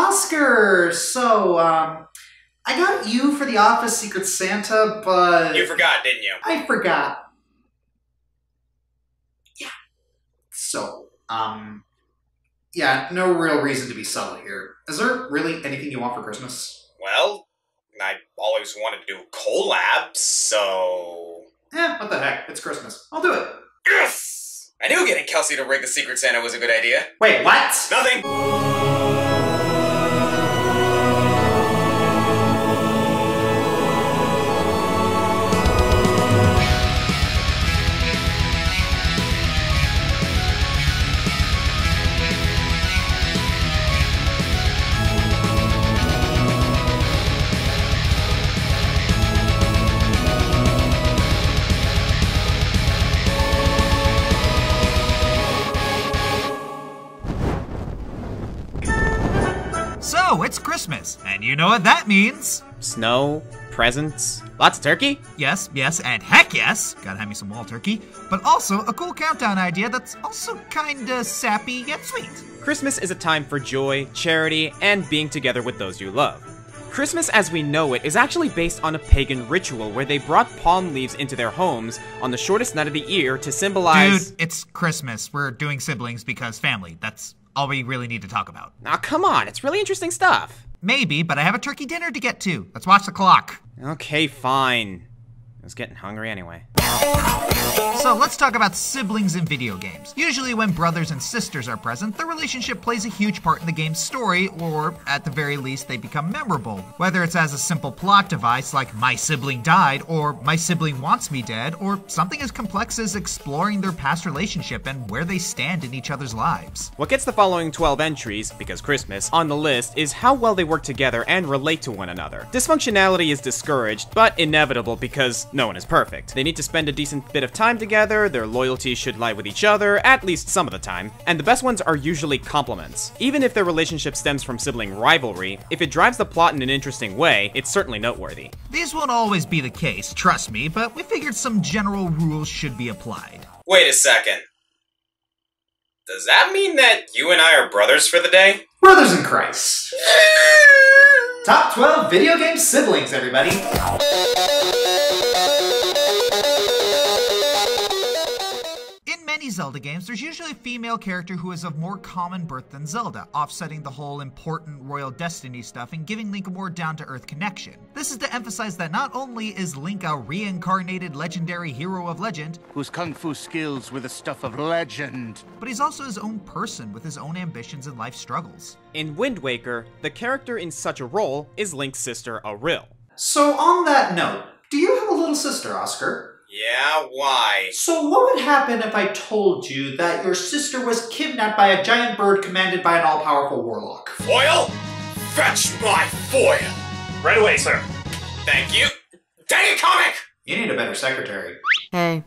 Oscar! So, I got you for the office Secret Santa, but... You forgot, didn't you? I forgot. Yeah. So, yeah, no real reason to be subtle here. Is there really anything you want for Christmas? Well, I always wanted to do collabs, so... What the heck, it's Christmas. I'll do it. Yes! I knew getting Kelsey to rig the Secret Santa was a good idea. Wait, what? Nothing! So, it's Christmas, and you know what that means. Snow, presents, lots of turkey? Yes, and heck yes, gotta have me some wall turkey, but also a cool countdown idea that's also kinda sappy yet sweet. Christmas is a time for joy, charity, and being together with those you love. Christmas as we know it is actually based on a pagan ritual where they brought palm leaves into their homes on the shortest night of the year to symbolize— Dude, it's Christmas. We're doing siblings because family. That's all we really need to talk about. Aw, come on, it's really interesting stuff. Maybe, but I have a turkey dinner to get to. Let's watch the clock. Okay, fine. I was getting hungry anyway. So let's talk about siblings in video games. Usually when brothers and sisters are present, the relationship plays a huge part in the game's story, or at the very least, they become memorable. Whether it's as a simple plot device like my sibling died, or my sibling wants me dead, or something as complex as exploring their past relationship and where they stand in each other's lives. What gets the following 12 entries, because Christmas, on the list is how well they work together and relate to one another. Dysfunctionality is discouraged, but inevitable because no one is perfect. They need to spend a decent bit of time together, their loyalties should lie with each other, at least some of the time, and the best ones are usually compliments. Even if their relationship stems from sibling rivalry, if it drives the plot in an interesting way, it's certainly noteworthy. These won't always be the case, trust me, but we figured some general rules should be applied. Wait a second. Does that mean that you and I are brothers for the day? Brothers in Christ. Top 12 video game siblings, everybody. In many Zelda games, there's usually a female character who is of more common birth than Zelda, offsetting the whole important royal destiny stuff and giving Link a more down-to-earth connection. This is to emphasize that not only is Link a reincarnated legendary hero of legend, whose kung fu skills were the stuff of legend, but he's also his own person with his own ambitions and life struggles. In Wind Waker, the character in such a role is Link's sister, Auril. So on that note, do you have a little sister, Oscar? Yeah, why? So what would happen if I told you that your sister was kidnapped by a giant bird commanded by an all-powerful warlock? Foil? Fetch my foil! Right away, sir. Thank you. Dang it, comic! You need a better secretary. Hey.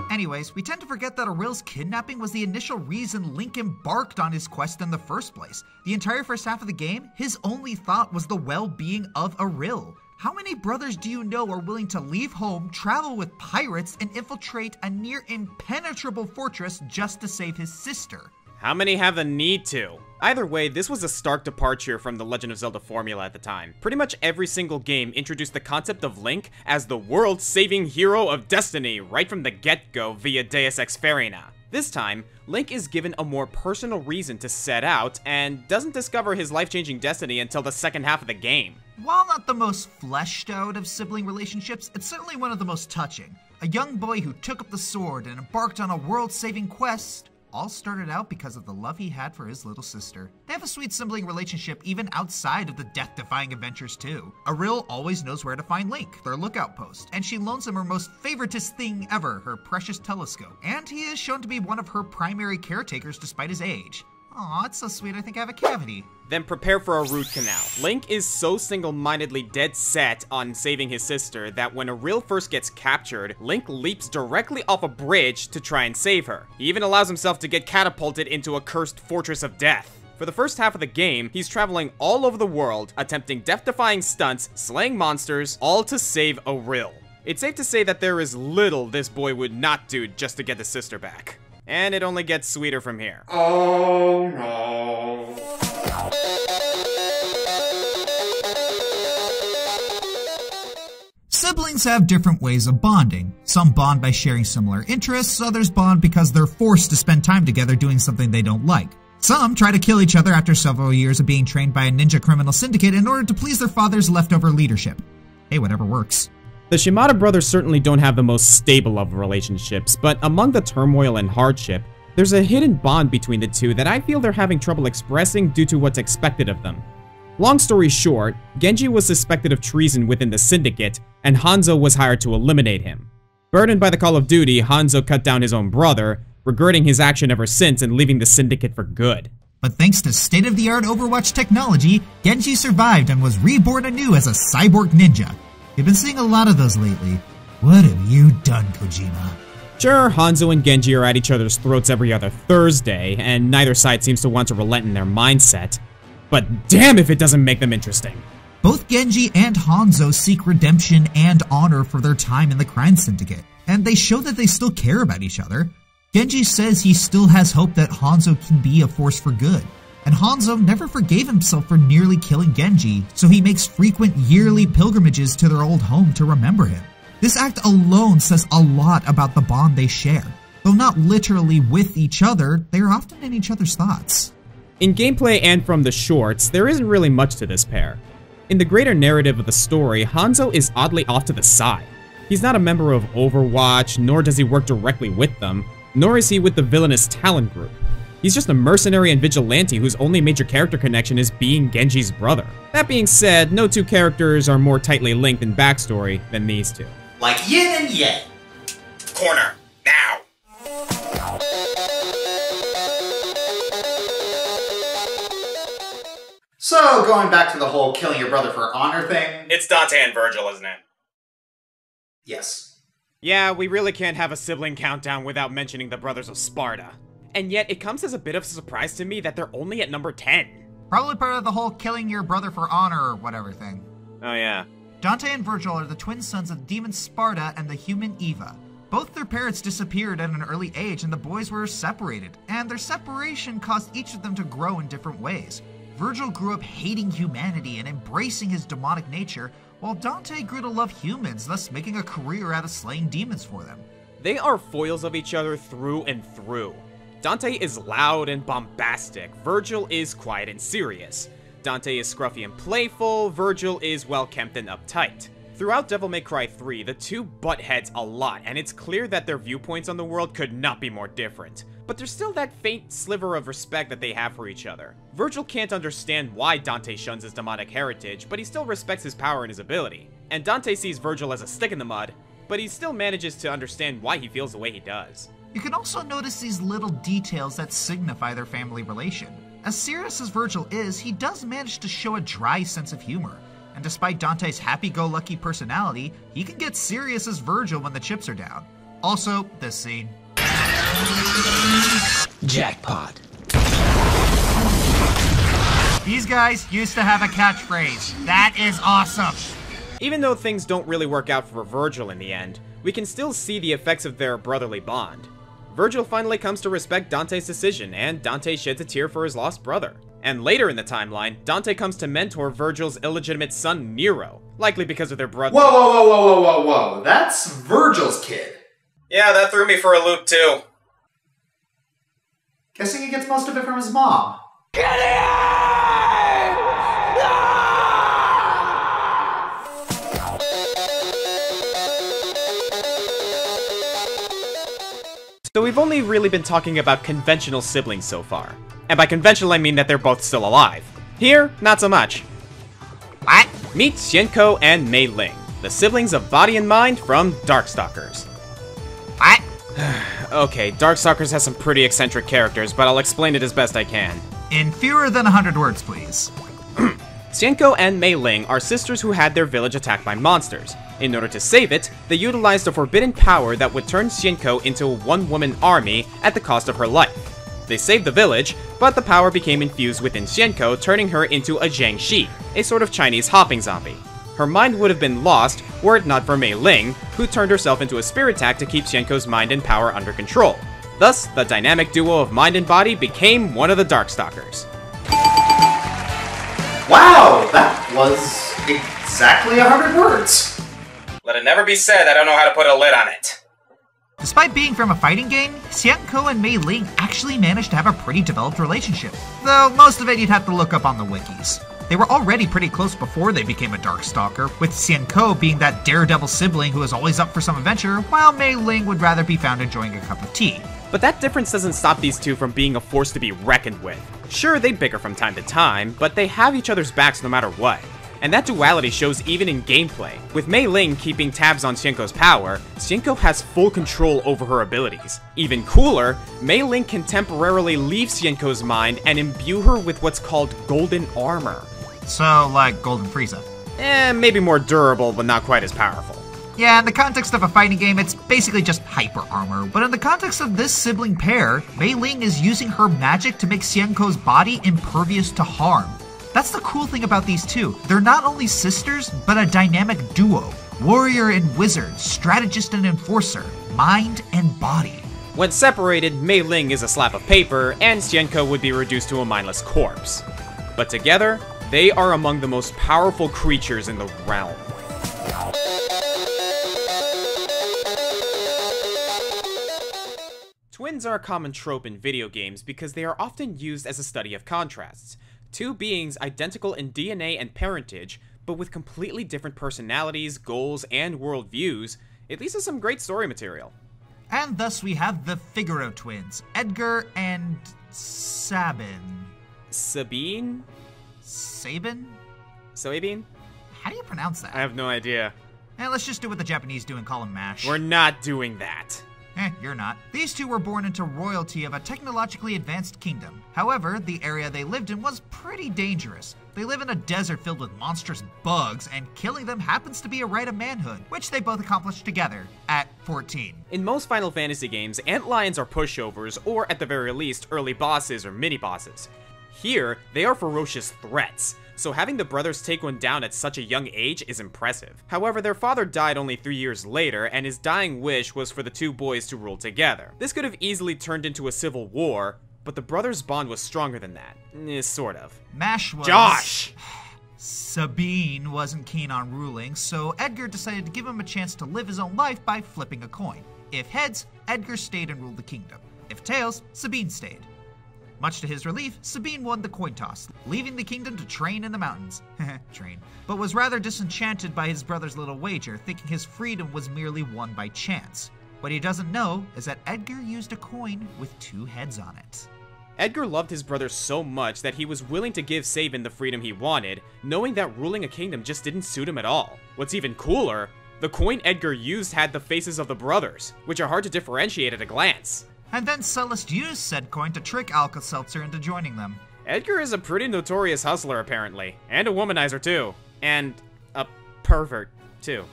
Anyways, we tend to forget that Auril's kidnapping was the initial reason Link embarked on his quest in the first place. The entire first half of the game, his only thought was the well-being of Auril. How many brothers do you know are willing to leave home, travel with pirates, and infiltrate a near impenetrable fortress just to save his sister? How many have the need to? Either way, this was a stark departure from the Legend of Zelda formula at the time. Pretty much every single game introduced the concept of Link as the world-saving hero of destiny right from the get-go via Deus Ex Machina. This time, Link is given a more personal reason to set out and doesn't discover his life-changing destiny until the second half of the game. While not the most fleshed out of sibling relationships, it's certainly one of the most touching. A young boy who took up the sword and embarked on a world-saving quest all started out because of the love he had for his little sister. They have a sweet sibling relationship even outside of the death-defying adventures too. Auril always knows where to find Link, their lookout post, and she loans him her most favoritist thing ever, her precious telescope. And he is shown to be one of her primary caretakers despite his age. Aw, it's so sweet I think I have a cavity. Then prepare for a root canal. Link is so single-mindedly dead set on saving his sister that when Auril first gets captured, Link leaps directly off a bridge to try and save her. He even allows himself to get catapulted into a cursed fortress of death. For the first half of the game, he's traveling all over the world, attempting death-defying stunts, slaying monsters, all to save Auril. It's safe to say that there is little this boy would not do just to get his sister back. And it only gets sweeter from here. Oh no. Siblings have different ways of bonding. Some bond by sharing similar interests, others bond because they're forced to spend time together doing something they don't like. Some try to kill each other after several years of being trained by a ninja criminal syndicate in order to please their father's leftover leadership. Hey, whatever works. The Shimada brothers certainly don't have the most stable of relationships, but among the turmoil and hardship, there's a hidden bond between the two that I feel they're having trouble expressing due to what's expected of them. Long story short, Genji was suspected of treason within the syndicate, and Hanzo was hired to eliminate him. Burdened by the call of duty, Hanzo cut down his own brother, regretting his action ever since and leaving the syndicate for good. But thanks to state-of-the-art Overwatch technology, Genji survived and was reborn anew as a cyborg ninja. You've been seeing a lot of those lately. What have you done, Kojima? Sure, Hanzo and Genji are at each other's throats every other Thursday, and neither side seems to want to relent in their mindset. But damn if it doesn't make them interesting. Both Genji and Hanzo seek redemption and honor for their time in the crime syndicate, and they show that they still care about each other. Genji says he still has hope that Hanzo can be a force for good, and Hanzo never forgave himself for nearly killing Genji, so he makes frequent yearly pilgrimages to their old home to remember him. This act alone says a lot about the bond they share. Though not literally with each other, they are often in each other's thoughts. In gameplay and from the shorts, there isn't really much to this pair. In the greater narrative of the story, Hanzo is oddly off to the side. He's not a member of Overwatch, nor does he work directly with them, nor is he with the villainous Talon group. He's just a mercenary and vigilante whose only major character connection is being Genji's brother. That being said, no two characters are more tightly linked in backstory than these two. Like yin and yang. Corner, now! So, going back to the whole killing your brother for honor thing. It's Dante and Virgil, isn't it? Yes. Yeah, we really can't have a sibling countdown without mentioning the Brothers of Sparta. And yet, it comes as a bit of a surprise to me that they're only at number 10. Probably part of the whole killing your brother for honor or whatever thing. Oh yeah. Dante and Virgil are the twin sons of the demon Sparta and the human Eva. Both their parents disappeared at an early age and the boys were separated, and their separation caused each of them to grow in different ways. Virgil grew up hating humanity and embracing his demonic nature, while Dante grew to love humans, thus making a career out of slaying demons for them. They are foils of each other through and through. Dante is loud and bombastic, Virgil is quiet and serious. Dante is scruffy and playful, Virgil is well-kept and uptight. Throughout Devil May Cry 3, the two butt heads a lot, and it's clear that their viewpoints on the world could not be more different. But there's still that faint sliver of respect that they have for each other. Virgil can't understand why Dante shuns his demonic heritage, but he still respects his power and his ability. And Dante sees Virgil as a stick in the mud, but he still manages to understand why he feels the way he does. You can also notice these little details that signify their family relation. As serious as Virgil is, he does manage to show a dry sense of humor. And despite Dante's happy-go-lucky personality, he can get serious as Virgil when the chips are down. Also, this scene. Jackpot. These guys used to have a catchphrase. That is awesome. Even though things don't really work out for Virgil in the end, we can still see the effects of their brotherly bond. Virgil finally comes to respect Dante's decision, and Dante sheds a tear for his lost brother. And later in the timeline, Dante comes to mentor Virgil's illegitimate son, Nero, likely because of their brother- Whoa, whoa, whoa, whoa, whoa, whoa, whoa. That's Virgil's kid. Yeah, that threw me for a loop too. Guessing he gets most of it from his mom. So we've only really been talking about conventional siblings so far. And by conventional I mean that they're both still alive. Here, not so much. What? Meet Xianko and Mei Ling, the siblings of Body and Mind from Darkstalkers. What? Okay, Darkstalkers has some pretty eccentric characters, but I'll explain it as best I can. In fewer than 100 words, please. Xianko and Mei Ling are sisters who had their village attacked by monsters. In order to save it, they utilized a forbidden power that would turn Xianko into a one-woman army at the cost of her life. They saved the village, but the power became infused within Xianko, turning her into a Jiangshi, a sort of Chinese hopping zombie. Her mind would have been lost were it not for Mei Ling, who turned herself into a spirit attack to keep Xianko's mind and power under control. Thus, the dynamic duo of mind and body became one of the Darkstalkers. Wow, that was exactly 100 words. Let it never be said I don't know how to put a lid on it. Despite being from a fighting game, Xianko and Mei Ling actually managed to have a pretty developed relationship, though most of it you'd have to look up on the wikis. They were already pretty close before they became a Darkstalker, with Xianko being that daredevil sibling who was always up for some adventure, while Mei Ling would rather be found enjoying a cup of tea. But that difference doesn't stop these two from being a force to be reckoned with. Sure, they bicker from time to time, but they have each other's backs no matter what. And that duality shows even in gameplay. With Mei Ling keeping tabs on Xianko's power, Xianko has full control over her abilities. Even cooler, Mei Ling can temporarily leave Xianko's mind and imbue her with what's called golden armor. So, like Golden Frieza. Maybe more durable, but not quite as powerful. Yeah, in the context of a fighting game, it's basically just hyper armor, but in the context of this sibling pair, Mei Ling is using her magic to make Xianko's body impervious to harm. That's the cool thing about these two. They're not only sisters, but a dynamic duo. Warrior and wizard, strategist and enforcer, mind and body. When separated, Mei Ling is a slap of paper, and Xianko would be reduced to a mindless corpse. But together, they are among the most powerful creatures in the realm. Twins are a common trope in video games because they are often used as a study of contrasts. Two beings identical in DNA and parentage, but with completely different personalities, goals, and worldviews, it leads to some great story material. And thus we have the Figaro twins, Edgar and Sabin. Sabine? Sabin? Soybean? How do you pronounce that? I have no idea. Let's just do what the Japanese do and call him Mash. We're not doing that. You're not. These two were born into royalty of a technologically advanced kingdom. However, the area they lived in was pretty dangerous. They live in a desert filled with monstrous bugs, and killing them happens to be a rite of manhood, which they both accomplished together at 14. In most Final Fantasy games, antlions are pushovers, or at the very least, early bosses or mini-bosses. Here, they are ferocious threats, so having the brothers take one down at such a young age is impressive. However, their father died only 3 years later, and his dying wish was for the two boys to rule together. This could have easily turned into a civil war, but the brothers' bond was stronger than that. Sort of. Mash was... Josh! Sabine wasn't keen on ruling, so Edgar decided to give him a chance to live his own life by flipping a coin. If heads, Edgar stayed and ruled the kingdom. If tails, Sabine stayed. Much to his relief, Sabine won the coin toss, leaving the kingdom to train in the mountains. Train. But was rather disenchanted by his brother's little wager, thinking his freedom was merely won by chance. What he doesn't know is that Edgar used a coin with 2 heads on it. Edgar loved his brother so much that he was willing to give Sabin the freedom he wanted, knowing that ruling a kingdom just didn't suit him at all. What's even cooler, the coin Edgar used had the faces of the brothers, which are hard to differentiate at a glance. And then Celeste used said coin to trick Alka-Seltzer into joining them. Edgar is a pretty notorious hustler, apparently. And a womanizer, too. And a pervert, too.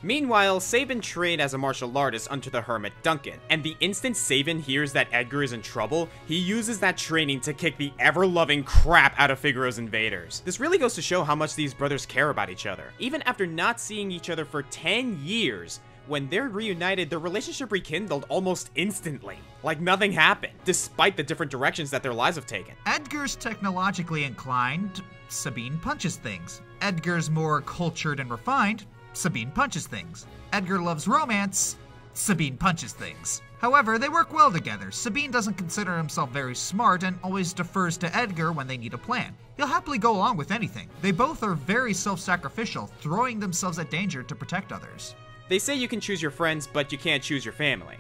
Meanwhile, Sabin trained as a martial artist under the hermit Duncan, and the instant Sabin hears that Edgar is in trouble, he uses that training to kick the ever-loving crap out of Figaro's invaders. This really goes to show how much these brothers care about each other. Even after not seeing each other for 10 years, when they're reunited, their relationship rekindled almost instantly. Like nothing happened, despite the different directions that their lives have taken. Edgar's technologically inclined, Sabine punches things. Edgar's more cultured and refined, Sabine punches things. Edgar loves romance, Sabine punches things. However, they work well together. Sabine doesn't consider himself very smart and always defers to Edgar when they need a plan. He'll happily go along with anything. They both are very self-sacrificial, throwing themselves at danger to protect others. They say you can choose your friends, but you can't choose your family.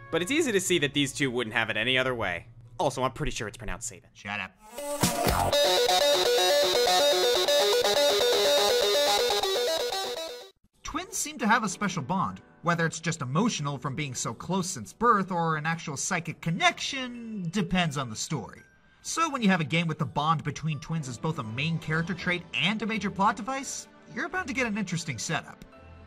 But it's easy to see that these two wouldn't have it any other way. Also, I'm pretty sure it's pronounced Sabin. Shut up. Twins seem to have a special bond. Whether it's just emotional from being so close since birth or an actual psychic connection depends on the story. So when you have a game with the bond between twins as both a main character trait and a major plot device, you're about to get an interesting setup.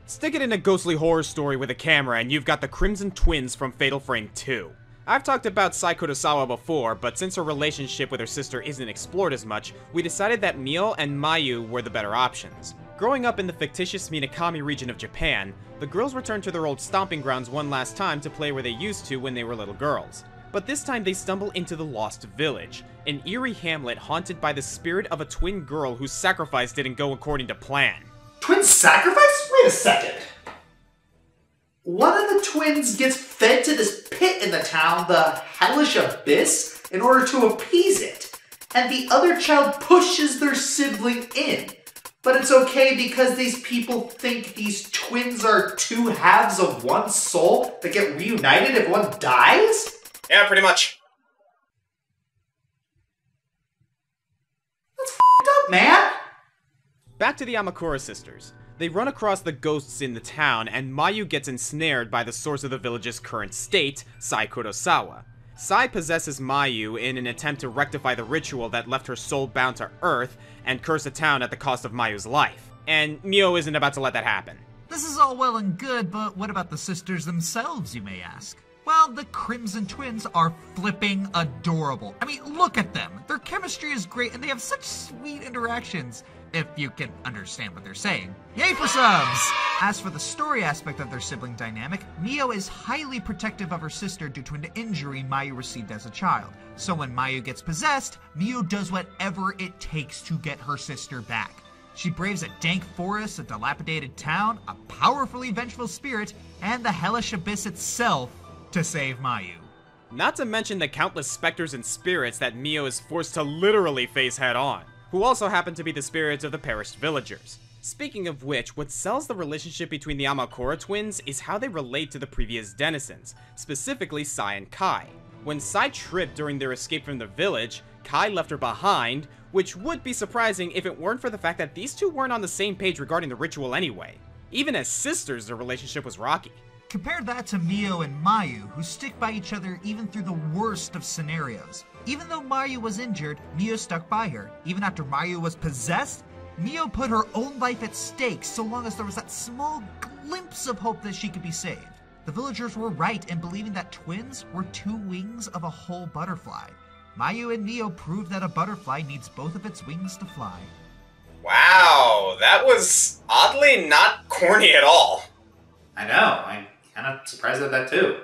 Stick it in a ghostly horror story with a camera and you've got the Crimson Twins from Fatal Frame 2. I've talked about Saiko Tosawa before, but since her relationship with her sister isn't explored as much, we decided that Mio and Mayu were the better options. Growing up in the fictitious Minakami region of Japan, the girls returned to their old stomping grounds one last time to play where they used to when they were little girls. But this time they stumble into the Lost Village, an eerie hamlet haunted by the spirit of a twin girl whose sacrifice didn't go according to plan. Twin sacrifice? Wait a second. one of the twins gets fed to this pit in the town, the Hellish Abyss, in order to appease it, and the other child pushes their sibling in. But it's okay because these people think these twins are two halves of one soul that get reunited if one dies? Yeah, pretty much. That's f***ed up, man! Back to the Amakura sisters. They run across the ghosts in the town, and Mayu gets ensnared by the source of the village's current state, Sai Kurosawa. Sai possesses Mayu in an attempt to rectify the ritual that left her soul bound to Earth and curse the town at the cost of Mayu's life. And Mio isn't about to let that happen. This is all well and good, but what about the sisters themselves, you may ask? Well, the Crimson Twins are flipping adorable. I mean, look at them. Their chemistry is great, and they have such sweet interactions, if you can understand what they're saying. Yay for subs! As for the story aspect of their sibling dynamic, Mio is highly protective of her sister due to an injury Mayu received as a child. So when Mayu gets possessed, Mio does whatever it takes to get her sister back. She braves a dank forest, a dilapidated town, a powerfully vengeful spirit, and the Hellish Abyss itself to save Mayu. Not to mention the countless specters and spirits that Mio is forced to literally face head-on, who also happen to be the spirits of the perished villagers. Speaking of which, what sells the relationship between the Amakura twins is how they relate to the previous denizens, specifically Sai and Kai. When Sai tripped during their escape from the village, Kai left her behind, which would be surprising if it weren't for the fact that these two weren't on the same page regarding the ritual anyway. Even as sisters, their relationship was rocky. Compare that to Mio and Mayu, who stick by each other even through the worst of scenarios. Even though Mayu was injured, Mio stuck by her. Even after Mayu was possessed, Mio put her own life at stake so long as there was that small glimpse of hope that she could be saved. The villagers were right in believing that twins were two wings of a whole butterfly. Mayu and Mio proved that a butterfly needs both of its wings to fly. Wow, that was oddly not corny at all. I know, I'm kind of surprised at that too.